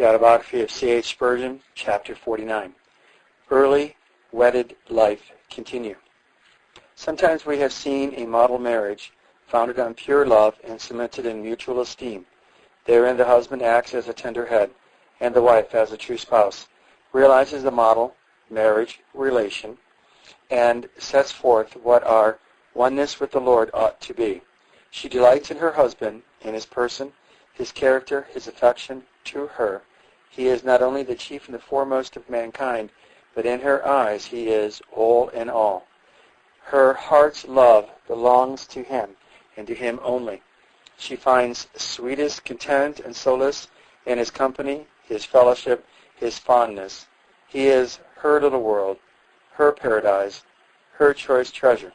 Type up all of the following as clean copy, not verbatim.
The Autobiography of C.H. Spurgeon, Chapter 49. Early Wedded Life Continue. Sometimes we have seen a model marriage founded on pure love and cemented in mutual esteem. Therein the husband acts as a tender head, and the wife as a true spouse, realizes the model marriage relation, and sets forth what our oneness with the Lord ought to be. She delights in her husband, in his person, his character, his affection to her. He is not only the chief and the foremost of mankind, but in her eyes he is all in all. Her heart's love belongs to him, and to him only. She finds sweetest content and solace in his company, his fellowship, his fondness. He is her little world, her paradise, her choice treasure.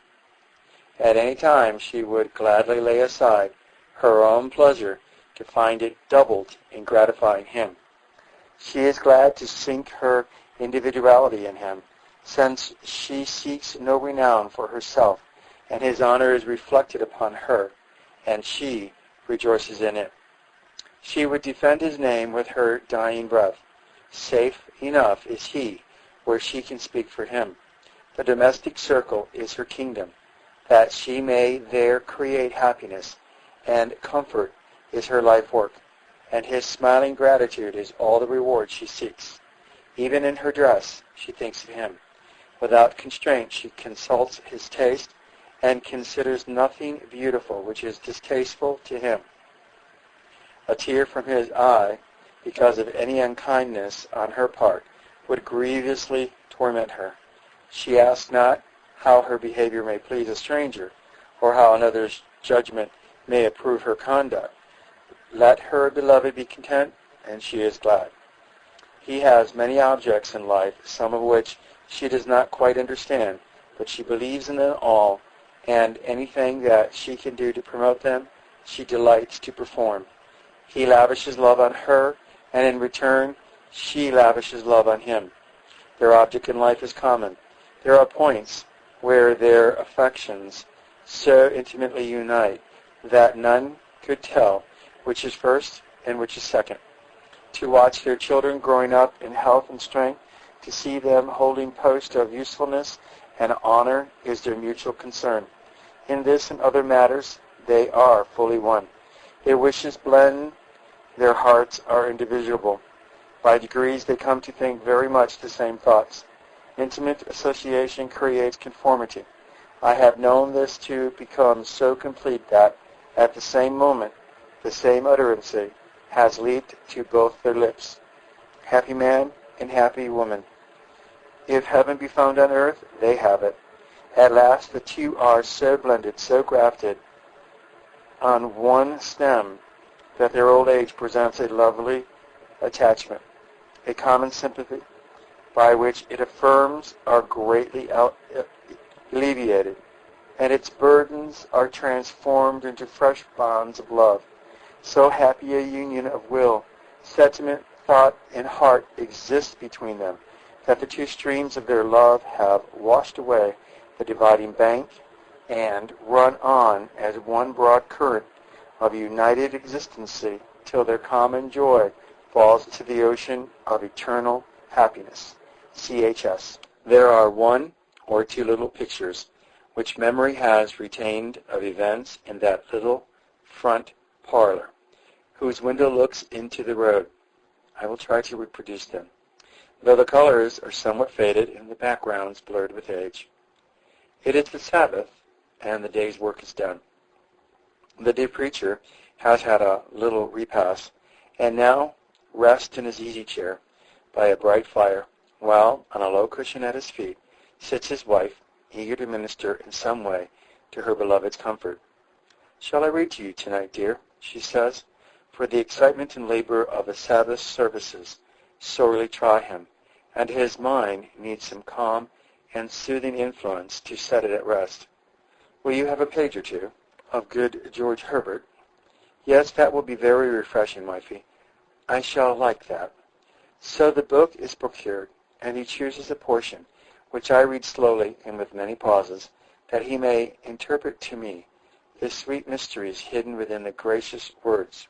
At any time she would gladly lay aside her own pleasure to find it doubled in gratifying him. She is glad to sink her individuality in him, since she seeks no renown for herself, and his honor is reflected upon her, and she rejoices in it. She would defend his name with her dying breath. Safe enough is he where she can speak for him. The domestic circle is her kingdom, that she may there create happiness, and comfort is her life work, and his smiling gratitude is all the reward she seeks. Even in her dress she thinks of him. Without constraint she consults his taste, and considers nothing beautiful which is distasteful to him. A tear from his eye, because of any unkindness on her part, would grievously torment her. She asks not how her behavior may please a stranger, or how another's judgment may approve her conduct. Let her beloved be content, and she is glad. He has many objects in life, some of which she does not quite understand, but she believes in them all, and anything that she can do to promote them, she delights to perform. He lavishes love on her, and in return, she lavishes love on him. Their object in life is common. There are points where their affections so intimately unite that none could tell which is first and which is second. To watch their children growing up in health and strength, to see them holding post of usefulness and honor is their mutual concern. In this and other matters they are fully one. Their wishes blend, their hearts are indivisible. By degrees they come to think very much the same thoughts. Intimate association creates conformity. I have known this to become so complete that, at the same moment, the same utterance has leaped to both their lips. Happy man and happy woman. If heaven be found on earth, they have it. At last the two are so blended, so grafted on one stem, that their old age presents a lovely attachment, a common sympathy, by which its affirms are greatly alleviated, and its burdens are transformed into fresh bonds of love. So happy a union of will, sentiment, thought, and heart exists between them, that the two streams of their love have washed away the dividing bank and run on as one broad current of united existency till their common joy falls to the ocean of eternal happiness. C.H.S. There are one or two little pictures which memory has retained of events in that little front parlor, whose window looks into the road. I will try to reproduce them, though the colors are somewhat faded and the backgrounds blurred with age. It is the Sabbath, and the day's work is done. The dear preacher has had a little repast, and now rests in his easy chair by a bright fire, while on a low cushion at his feet sits his wife, eager to minister in some way to her beloved's comfort. "Shall I read to you tonight, dear?" she says, for the excitement and labor of the Sabbath services sorely try him, and his mind needs some calm and soothing influence to set it at rest. "Will you have a page or two of good George Herbert?" "Yes, that will be very refreshing, wifey. I shall like that." So the book is procured, and he chooses a portion, which I read slowly and with many pauses, that he may interpret to me the sweet mysteries hidden within the gracious words.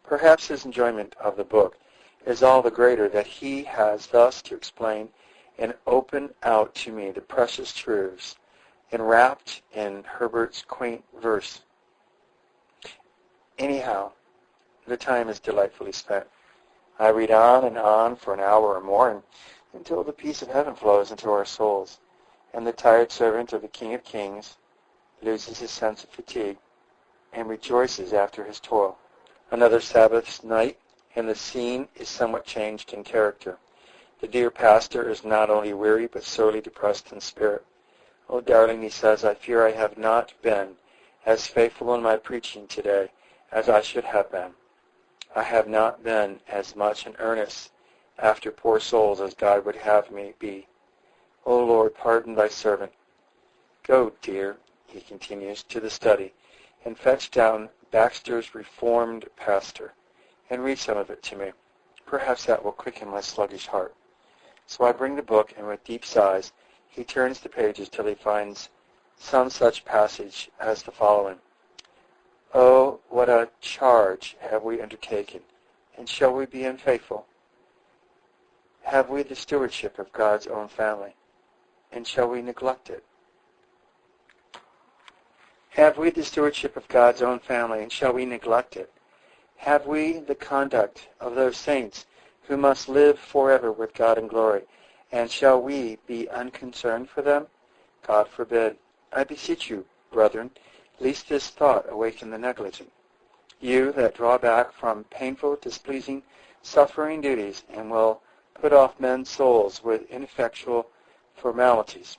Perhaps his enjoyment of the book is all the greater that he has thus to explain and open out to me the precious truths enwrapped in Herbert's quaint verse. Anyhow, the time is delightfully spent. I read on and on for an hour or more until the peace of heaven flows into our souls, and the tired servant of the King of Kings loses his sense of fatigue and rejoices after his toil. Another Sabbath night, and the scene is somewhat changed in character. The dear pastor is not only weary but sorely depressed in spirit. "Oh, darling," he says, "I fear I have not been as faithful in my preaching today as I should have been. I have not been as much in earnest after poor souls as God would have me be. O Lord, pardon thy servant. Go, dear," he continues, "to the study, and fetch down Baxter's Reformed Pastor, and read some of it to me. Perhaps that will quicken my sluggish heart." So I bring the book, and with deep sighs he turns the pages till he finds some such passage as the following: "Oh, what a charge have we undertaken, and shall we be unfaithful? Have we the stewardship of God's own family, and shall we neglect it? Have we the stewardship of God's own family, and shall we neglect it? Have we the conduct of those saints who must live forever with God in glory, and shall we be unconcerned for them? God forbid. I beseech you, brethren, lest this thought awaken the negligent. You that draw back from painful, displeasing, suffering duties, and will put off men's souls with ineffectual formalities.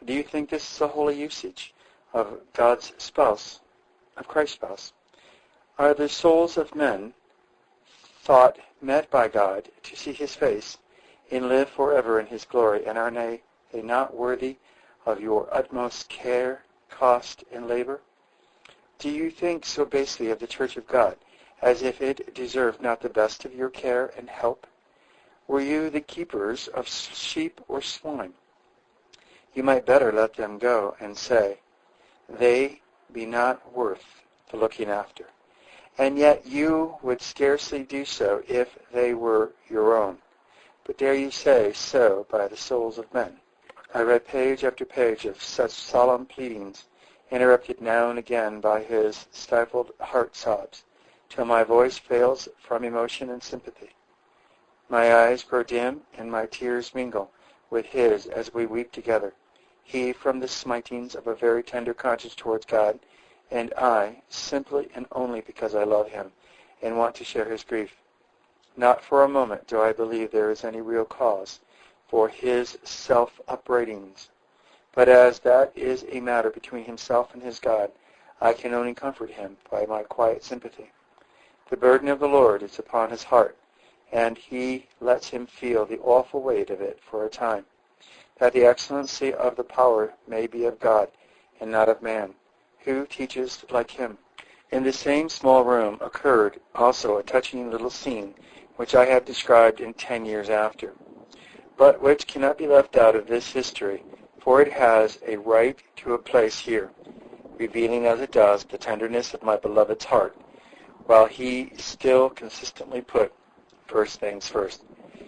Do you think this is a holy usage of God's spouse, of Christ's spouse? Are the souls of men thought met by God to see his face and live forever in his glory, and are they not worthy of your utmost care, cost, and labor? Do you think so basely of the church of God, as if it deserved not the best of your care and help? Were you the keepers of sheep or swine? You might better let them go and say, they be not worth the looking after. And yet you would scarcely do so if they were your own. But dare you say so by the souls of men? I read page after page of such solemn pleadings, interrupted now and again by his stifled heart sobs, till my voice fails from emotion and sympathy. My eyes grow dim, and my tears mingle with his as we weep together, he from the smitings of a very tender conscience towards God, and I simply and only because I love him and want to share his grief. Not for a moment do I believe there is any real cause for his self-upbraidings, but as that is a matter between himself and his God, I can only comfort him by my quiet sympathy. The burden of the Lord is upon his heart, and he lets him feel the awful weight of it for a time, that the excellency of the power may be of God and not of man, who teaches like him. In the same small room occurred also a touching little scene, which I have described in 10 years after, but which cannot be left out of this history, for it has a right to a place here, revealing as it does the tenderness of my beloved's heart, while he still consistently put first things first.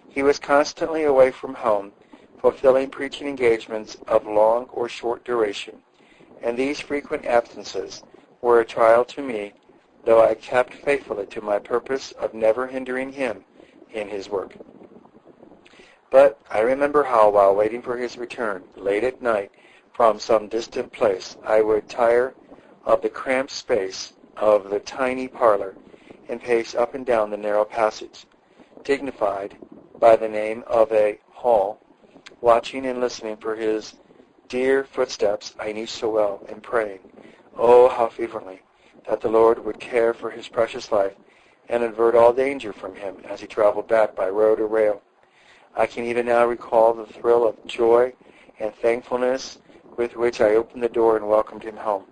He was constantly away from home, fulfilling preaching engagements of long or short duration, and these frequent absences were a trial to me, though I kept faithfully to my purpose of never hindering him in his work. But I remember how, while waiting for his return, late at night, from some distant place, I would tire of the cramped space of the tiny parlor and pace up and down the narrow passage, dignified by the name of a hall, watching and listening for his dear footsteps I knew so well, and praying, oh, how fervently, that the Lord would care for his precious life and avert all danger from him as he traveled back by road or rail. I can even now recall the thrill of joy and thankfulness with which I opened the door and welcomed him home.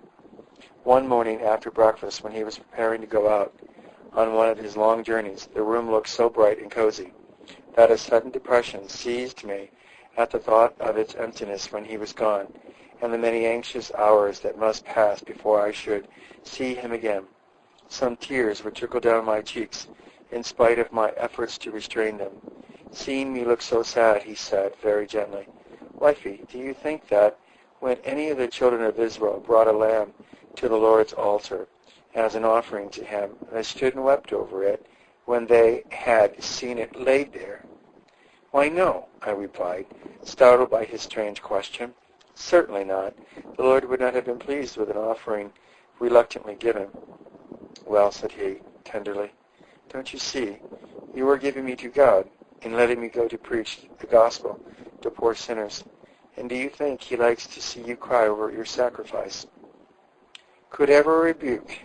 One morning after breakfast, when he was preparing to go out on one of his long journeys, the room looked so bright and cozy that a sudden depression seized me at the thought of its emptiness when he was gone, and the many anxious hours that must pass before I should see him again. Some tears would trickle down my cheeks in spite of my efforts to restrain them. Seeing me look so sad, he said very gently, "Wifey, do you think that when any of the children of Israel brought a lamb to the Lord's altar as an offering to him, they stood and wept over it when they had seen it laid there?" "Why, no," I replied, startled by his strange question. "Certainly not. The Lord would not have been pleased with an offering reluctantly given." "Well," said he, tenderly, "don't you see? You are giving me to God in letting me go to preach the gospel to poor sinners. And do you think he likes to see you cry over your sacrifice? Could ever a rebuke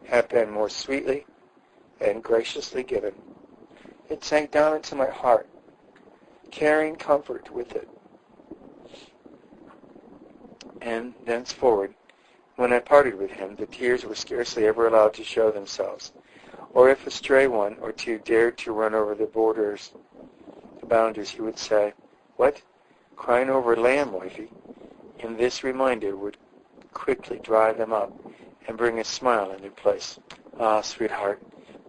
have been more sweetly and graciously given? It sank down into my heart, carrying comfort with it. And thenceforward, when I parted with him, the tears were scarcely ever allowed to show themselves, or if a stray one or two dared to run over the boundaries, he would say, "What? Crying over a lamb, wifey?" And this reminder would quickly dry them up and bring a smile in their place. Ah, sweetheart,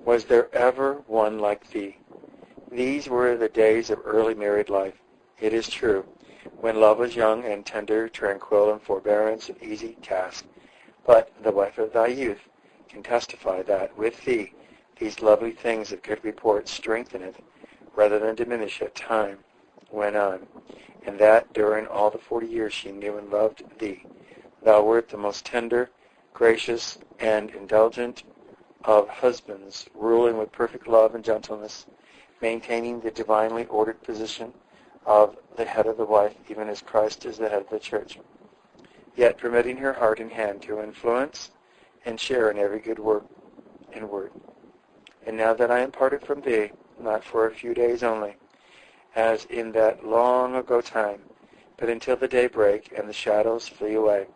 was there ever one like thee? These were the days of early married life, it is true, when love was young and tender, tranquil, and forbearance an easy task. But the wife of thy youth can testify that with thee these lovely things of good report strengtheneth rather than diminish as time went on, and that during all the 40 years she knew and loved thee, thou wert the most tender, gracious, and indulgent of husbands, ruling with perfect love and gentleness, maintaining the divinely ordered position of the head of the wife, even as Christ is the head of the church, yet permitting her heart and hand to influence and share in every good work and word. And now that I am parted from thee, not for a few days only, as in that long ago time, but until the day break and the shadows flee away,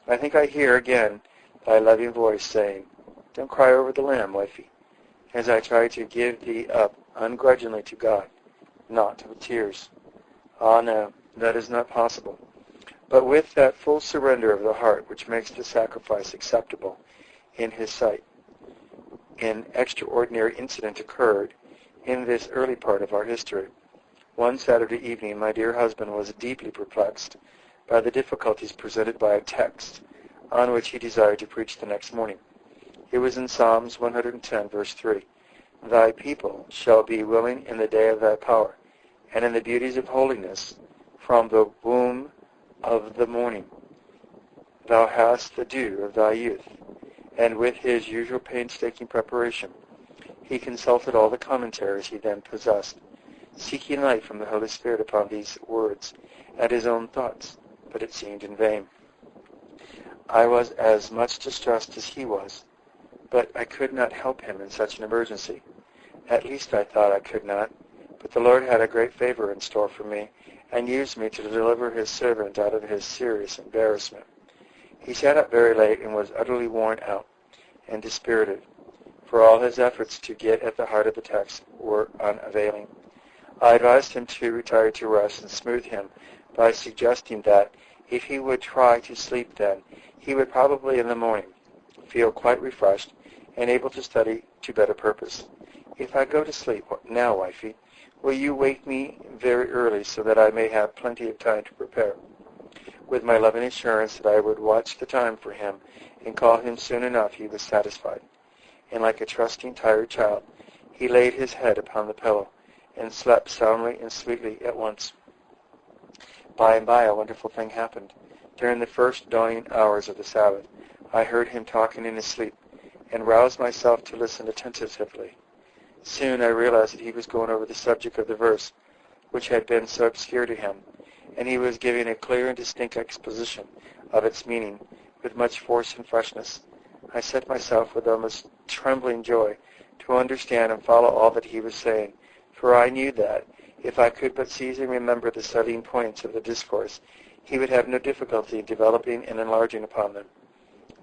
I think I hear again thy loving voice saying, "Don't cry over the lamb, wifey," as I try to give thee up ungrudgingly to God, not with tears. Ah, no, that is not possible. But with that full surrender of the heart which makes the sacrifice acceptable in his sight. An extraordinary incident occurred in this early part of our history. One Saturday evening, my dear husband was deeply perplexed by the difficulties presented by a text on which he desired to preach the next morning. It was in Psalms 110, verse 3. "Thy people shall be willing in the day of thy power, and in the beauties of holiness from the womb of the morning. Thou hast the dew of thy youth." And with his usual painstaking preparation, he consulted all the commentaries he then possessed, seeking light from the Holy Spirit upon these words and his own thoughts, but it seemed in vain. I was as much distressed as he was, but I could not help him in such an emergency. At least I thought I could not, but the Lord had a great favor in store for me, and used me to deliver his servant out of his serious embarrassment. He sat up very late and was utterly worn out and dispirited, for all his efforts to get at the heart of the text were unavailing. I advised him to retire to rest and soothe him by suggesting that if he would try to sleep then, he would probably in the morning feel quite refreshed and able to study to better purpose. "If I go to sleep now, wifey, will you wake me very early so that I may have plenty of time to prepare?" With my loving assurance that I would watch the time for him and call him soon enough, he was satisfied. And like a trusting, tired child, he laid his head upon the pillow and slept soundly and sweetly at once. By and by, a wonderful thing happened. During the first dawning hours of the Sabbath, I heard him talking in his sleep, and roused myself to listen attentively. Soon I realized that he was going over the subject of the verse, which had been so obscure to him, and he was giving a clear and distinct exposition of its meaning with much force and freshness. I set myself with almost trembling joy to understand and follow all that he was saying, for I knew that, if I could but seize and remember the salient points of the discourse, he would have no difficulty in developing and enlarging upon them.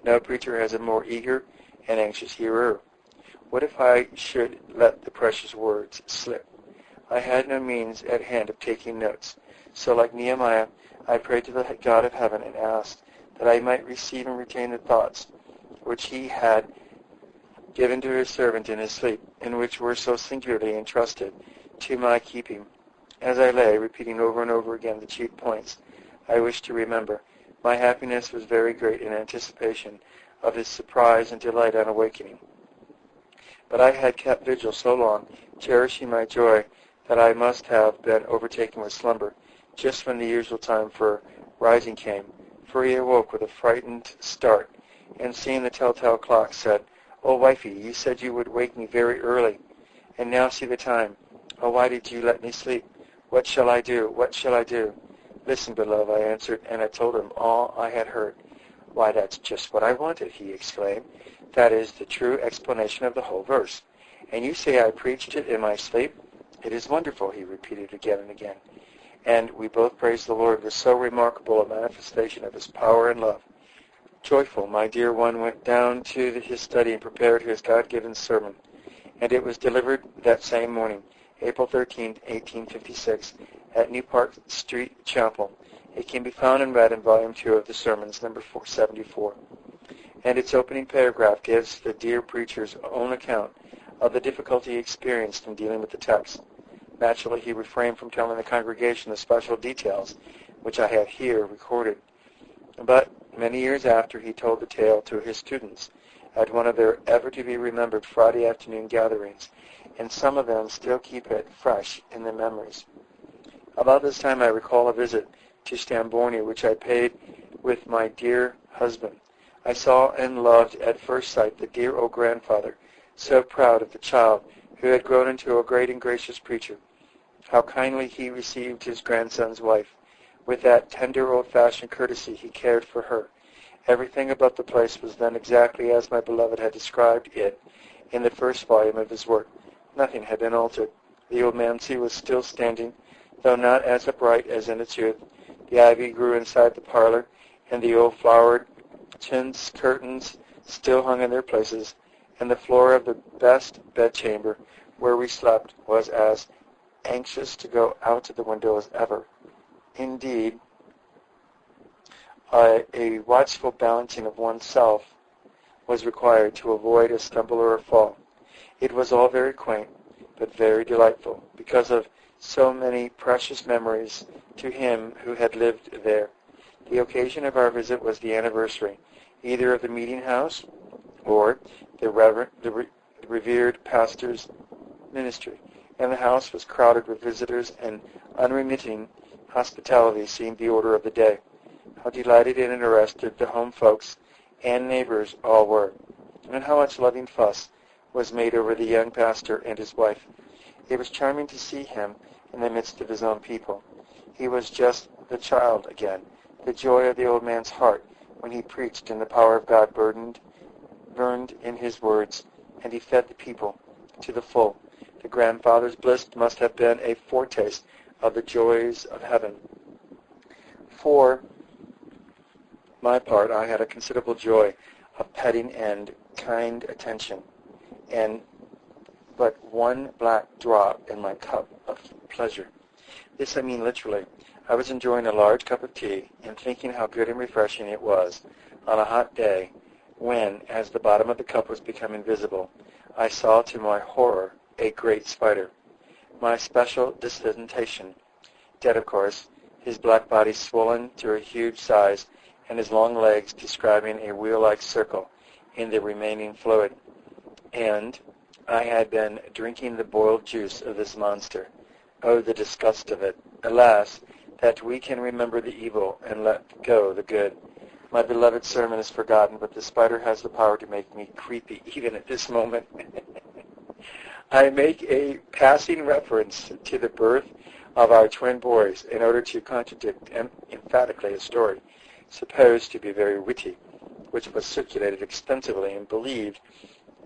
No preacher has a more eager and anxious hearer. What if I should let the precious words slip? I had no means at hand of taking notes, so like Nehemiah, I prayed to the God of heaven and asked that I might receive and retain the thoughts which he had given to his servant in his sleep, and which were so singularly entrusted to my keeping. As I lay, repeating over and over again the chief points I wished to remember, my happiness was very great in anticipation of his surprise and delight on awakening. But I had kept vigil so long, cherishing my joy, that I must have been overtaken with slumber, just when the usual time for rising came, for he awoke with a frightened start, and seeing the telltale clock, said, "Oh, wifey, you said you would wake me very early, and now see the time. Oh, why did you let me sleep? What shall I do? What shall I do?" "Listen, beloved," I answered, and I told him all I had heard. "Why, that's just what I wanted," he exclaimed. "That is the true explanation of the whole verse. And you say I preached it in my sleep? It is wonderful," he repeated again and again. And we both praised the Lord with so remarkable a manifestation of his power and love. Joyful, my dear one went down to his study and prepared his God-given sermon. And it was delivered that same morning, April 13, 1856, at New Park Street Chapel. It can be found and read in Volume 2 of the Sermons, number 474. And its opening paragraph gives the dear preacher's own account of the difficulty he experienced in dealing with the text. Naturally, he refrained from telling the congregation the special details which I have here recorded. But many years after, he told the tale to his students at one of their ever-to-be-remembered Friday afternoon gatherings, and some of them still keep it fresh in their memories. About this time, I recall a visit to Stambourne, which I paid with my dear husband. I saw and loved at first sight the dear old grandfather, so proud of the child who had grown into a great and gracious preacher. How kindly he received his grandson's wife. With that tender old-fashioned courtesy he cared for her. Everything about the place was then exactly as my beloved had described it in the first volume of his work. Nothing had been altered. The old manse was still standing, though not as upright as in its youth. The ivy grew inside the parlor, and the old flowered chintz curtains still hung in their places, and the floor of the best bedchamber where we slept was as anxious to go out of the window as ever. Indeed, a watchful balancing of oneself was required to avoid a stumble or a fall. It was all very quaint, but very delightful, because of so many precious memories to him who had lived there. The occasion of our visit was the anniversary, either of the meeting house or the revered pastor's ministry, and the house was crowded with visitors, and unremitting hospitality seemed the order of the day. How delighted and interested the home folks and neighbors all were, and how much loving fuss was made over the young pastor and his wife. It was charming to see him in the midst of his own people. He was just the child again, the joy of the old man's heart when he preached, and the power of God burned in his words, and he fed the people to the full. The grandfather's bliss must have been a foretaste of the joys of heaven. For my part, I had a considerable joy of petting and kind attention, and but one black drop in my cup of pleasure. This I mean literally. I was enjoying a large cup of tea and thinking how good and refreshing it was on a hot day when, as the bottom of the cup was becoming visible, I saw to my horror a great spider. My special distinction, dead of course, his black body swollen to a huge size, and his long legs describing a wheel-like circle in the remaining fluid. And I had been drinking the boiled juice of this monster. Oh, the disgust of it! Alas, that we can remember the evil and let go the good. My beloved sermon is forgotten, but the spider has the power to make me creepy even at this moment. I make a passing reference to the birth of our twin boys in order to contradict emphatically a story supposed to be very witty, which was circulated extensively and believed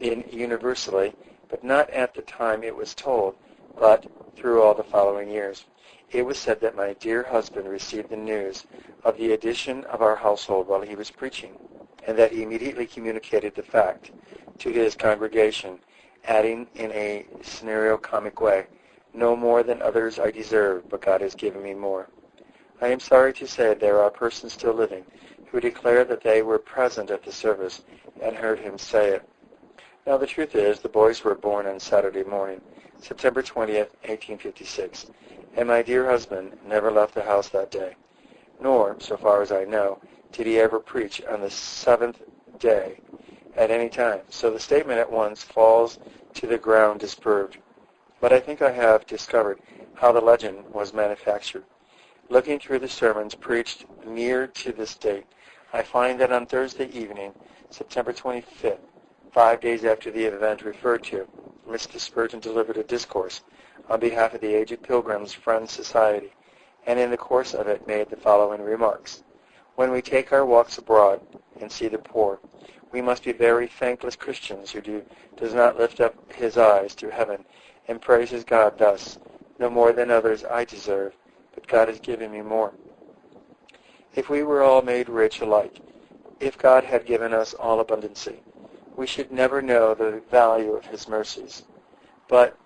in universally, but not at the time it was told, but through all the following years. It was said that my dear husband received the news of the addition of our household while he was preaching, and that he immediately communicated the fact to his congregation, adding in a scenario-comic way, "No more than others I deserve, but God has given me more." I am sorry to say there are persons still living who declare that they were present at the service and heard him say it. Now the truth is, the boys were born on Saturday morning, September 20th, 1856, and my dear husband never left the house that day, nor, so far as I know, did he ever preach on the seventh day at any time. So the statement at once falls to the ground disproved. But I think I have discovered how the legend was manufactured. Looking through the sermons preached near to this date, I find that on Thursday evening, September 25th, 5 days after the event referred to, Mr. Spurgeon delivered a discourse on behalf of the Aged Pilgrims Friends Society, and in the course of it made the following remarks. When we take our walks abroad and see the poor, we must be very thankless Christians who does not lift up his eyes to heaven and praises God thus, no more than others I deserve, but God has given me more. If we were all made rich alike, if God had given us all abundancy, we should never know the value of his mercies. But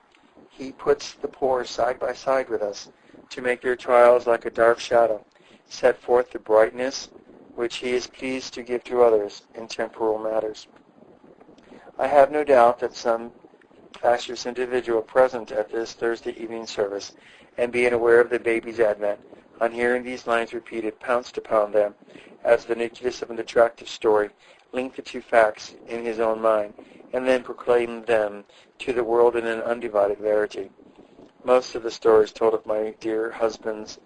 he puts the poor side by side with us to make their trials like a dark shadow, set forth the brightness which he is pleased to give to others in temporal matters. I have no doubt that some factious individual present at this Thursday evening service, and being aware of the baby's advent, on hearing these lines repeated, pounced upon them as the nucleus of an attractive story, linked the two facts in his own mind, and then proclaimed them to the world in an undivided verity. Most of the stories told of my dear husband's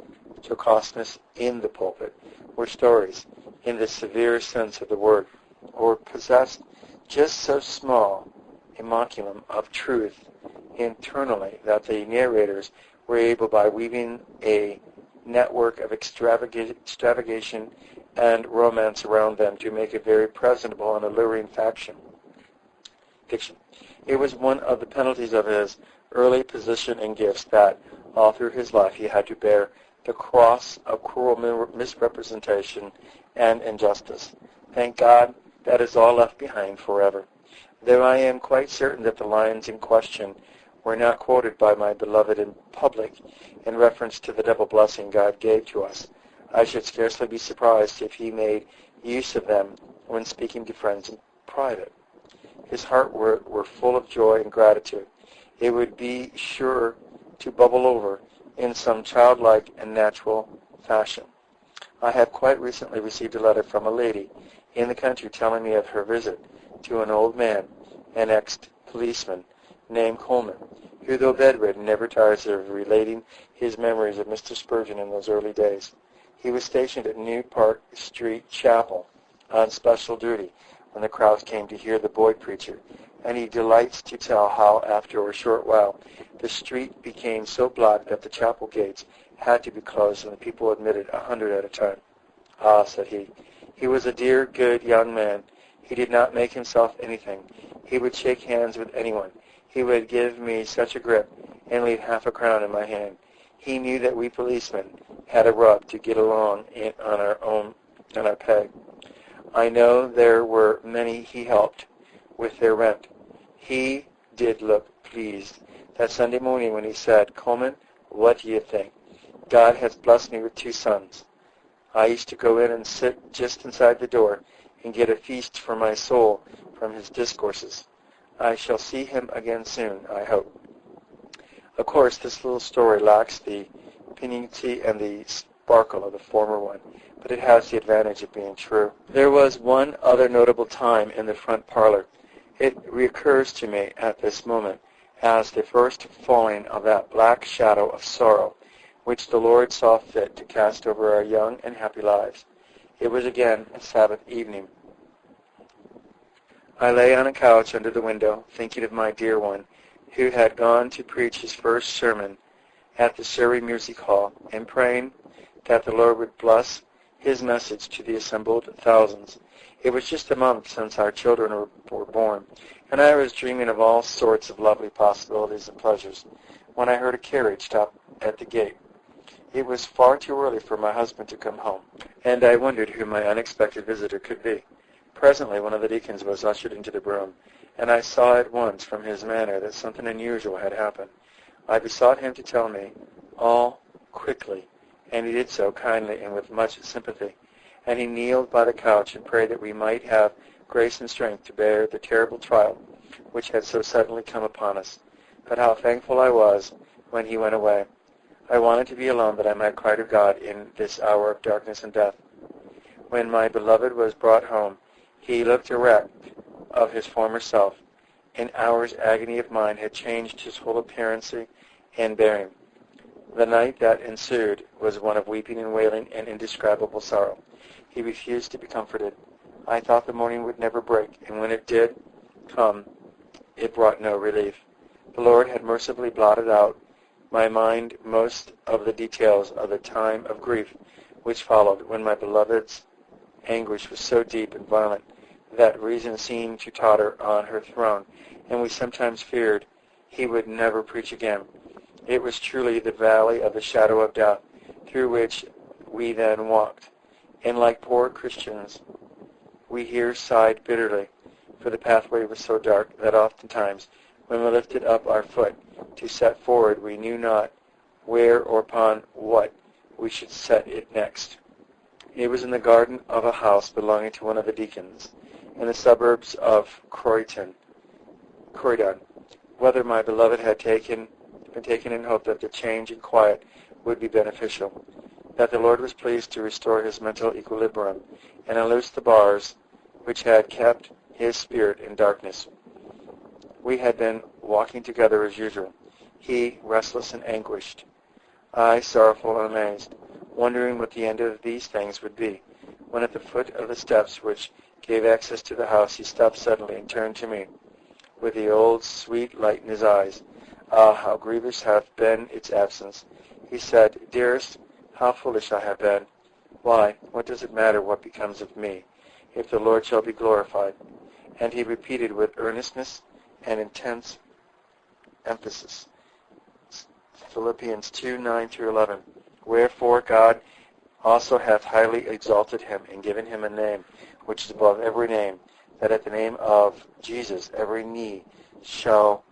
jocosness in the pulpit were stories, in the severe sense of the word, or possessed just so small a modicum of truth internally that the narrators were able, by weaving a network of extravagation and romance around them, to make a very presentable and alluring fiction. It was one of the penalties of his early position and gifts that, all through his life, he had to bear the cross of cruel misrepresentation and injustice. Thank God, that is all left behind forever. Though I am quite certain that the lines in question were not quoted by my beloved in public in reference to the double blessing God gave to us, I should scarcely be surprised if he made use of them when speaking to friends in private. His heart were full of joy and gratitude. It would be sure to bubble over in some childlike and natural fashion. I have quite recently received a letter from a lady in the country telling me of her visit to an old man, an ex-policeman, named Coleman, who, though bedridden, never tires of relating his memories of Mr. Spurgeon in those early days. He was stationed at New Park Street Chapel on special duty when the crowds came to hear the boy preacher, and he delights to tell how, after a short while, the street became so blocked that the chapel gates had to be closed and the people admitted 100 at a time. Ah, said he was a dear, good young man. He did not make himself anything. He would shake hands with anyone. He would give me such a grip and leave half a crown in my hand. He knew that we policemen had a rub to get along on our peg. I know there were many he helped with their rent. He did look pleased that Sunday morning when he said, "Coleman, what do you think? God has blessed me with 2 sons." I used to go in and sit just inside the door and get a feast for my soul from his discourses. I shall see him again soon, I hope. Of course, this little story lacks the piquancy and the sparkle of the former one, but it has the advantage of being true. There was one other notable time in the front parlor. It recurs to me at this moment as the first falling of that black shadow of sorrow which the Lord saw fit to cast over our young and happy lives. It was again a Sabbath evening. I lay on a couch under the window, thinking of my dear one, who had gone to preach his first sermon at the Surrey Music Hall, and praying that the Lord would bless his message to the assembled thousands. It was just a month since our children were born, and I was dreaming of all sorts of lovely possibilities and pleasures, when I heard a carriage stop at the gate. It was far too early for my husband to come home, and I wondered who my unexpected visitor could be. Presently one of the deacons was ushered into the room, and I saw at once from his manner that something unusual had happened. I besought him to tell me all quickly, and he did so kindly and with much sympathy. And he kneeled by the couch and prayed that we might have grace and strength to bear the terrible trial which had so suddenly come upon us. But how thankful I was when he went away. I wanted to be alone that I might cry to God in this hour of darkness and death. When my beloved was brought home, he looked erect of his former self. An hour's agony of mind had changed his whole appearance and bearing. The night that ensued was one of weeping and wailing and indescribable sorrow. He refused to be comforted. I thought the morning would never break, and when it did come, it brought no relief. The Lord had mercifully blotted out my mind most of the details of the time of grief which followed, when my beloved's anguish was so deep and violent that reason seemed to totter on her throne, and we sometimes feared he would never preach again. It was truly the valley of the shadow of death through which we then walked, and like poor Christians, we here sighed bitterly, for the pathway was so dark that oftentimes, when we lifted up our foot to set forward, we knew not where or upon what we should set it next. It was in the garden of a house belonging to one of the deacons, in the suburbs of Croydon. Whether my beloved had been taken in hope that the change and quiet would be beneficial, that the Lord was pleased to restore his mental equilibrium and unloose the bars which had kept his spirit in darkness. We had been walking together as usual, he restless and anguished, I sorrowful and amazed, wondering what the end of these things would be, when at the foot of the steps which gave access to the house he stopped suddenly and turned to me, with the old sweet light in his eyes. Ah, how grievous hath been its absence. He said, Dearest, how foolish I have been. Why, what does it matter what becomes of me, if the Lord shall be glorified? And he repeated with earnestness and intense emphasis, Philippians 2:9-11, Wherefore God also hath highly exalted him, and given him a name which is above every name, that at the name of Jesus every knee shall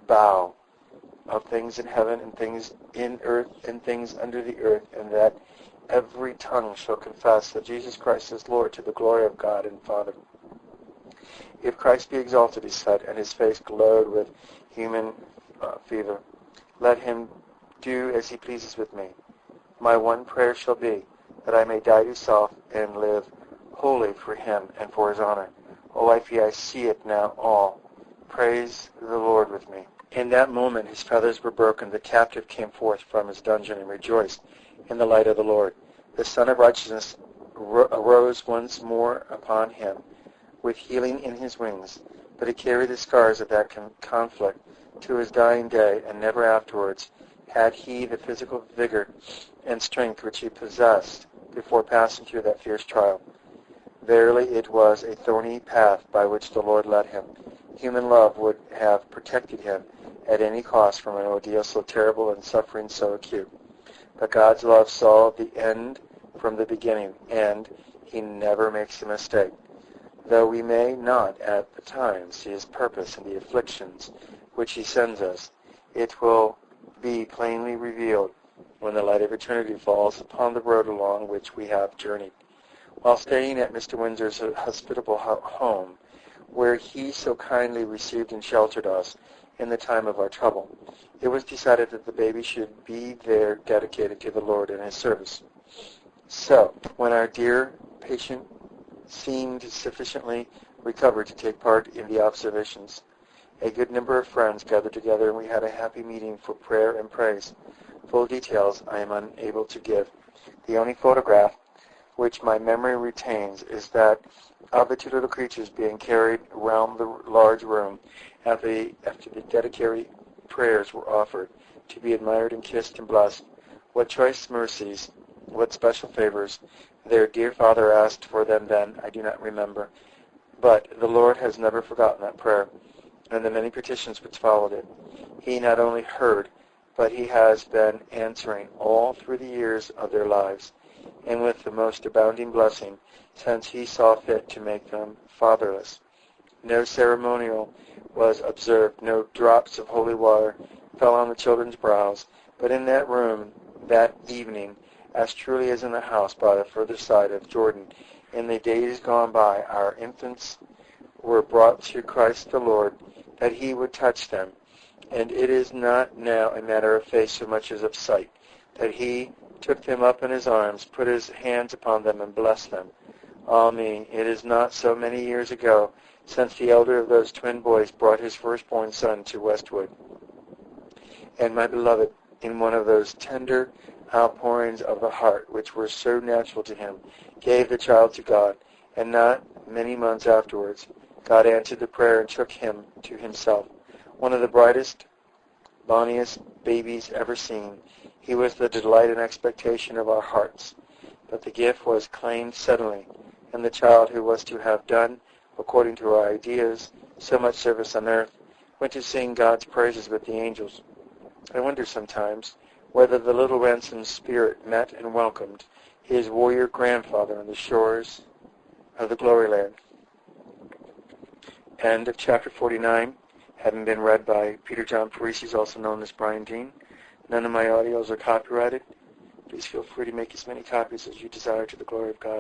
bow, of things in heaven and things in earth and things under the earth, and that every tongue shall confess that Jesus Christ is Lord, to the glory of God and Father. If Christ be exalted, he said, and his face glowed with human fever, let him do as he pleases with me. My one prayer shall be that I may die to self and live wholly for him and for his honor. Oh, I see it now all. Praise the Lord with me. In that moment his feathers were broken. The captive came forth from his dungeon and rejoiced in the light of the Lord. The Son of Righteousness arose once more upon him with healing in his wings, but he carried the scars of that conflict to his dying day, and never afterwards had he the physical vigor and strength which he possessed before passing through that fierce trial. Verily it was a thorny path by which the Lord led him. Human love would have protected him at any cost from an ordeal so terrible and suffering so acute. But God's love saw the end from the beginning, and he never makes a mistake. Though we may not at the time see his purpose in the afflictions which he sends us, it will be plainly revealed when the light of eternity falls upon the road along which we have journeyed. While staying at Mr. Windsor's hospitable home, where he so kindly received and sheltered us in the time of our trouble, it was decided that the baby should be there dedicated to the Lord and his service. So, when our dear patient seemed sufficiently recovered to take part in the observations, a good number of friends gathered together, and we had a happy meeting for prayer and praise. Full details I am unable to give. The only photograph which my memory retains is that of the two little creatures being carried round the large room after the dedicatory prayers were offered, to be admired and kissed and blessed. What choice mercies, what special favors their dear father asked for them then, I do not remember. But the Lord has never forgotten that prayer, and the many petitions which followed it. He not only heard, but he has been answering all through the years of their lives, and with the most abounding blessing, since he saw fit to make them fatherless. No ceremonial was observed, no drops of holy water fell on the children's brows, but in that room that evening, as truly as in the house by the further side of Jordan, in the days gone by, our infants were brought to Christ the Lord, that he would touch them. And it is not now a matter of faith so much as of sight, that he took them up in his arms, put his hands upon them, and blessed them. Ah me, it is not so many years ago since the elder of those twin boys brought his firstborn son to Westwood. And my beloved, in one of those tender outpourings of the heart which were so natural to him, gave the child to God, and not many months afterwards, God answered the prayer and took him to himself. One of the brightest, bonniest babies ever seen. He was the delight and expectation of our hearts. But the gift was claimed suddenly, and the child who was to have done, according to our ideas, so much service on earth, went to sing God's praises with the angels. I wonder sometimes whether the little ransomed spirit met and welcomed his warrior grandfather on the shores of the Glory Land. End of chapter 49, having been read by Peter John Parisi, also known as Brian Dean. None of my audios are copyrighted. Please feel free to make as many copies as you desire to the glory of God.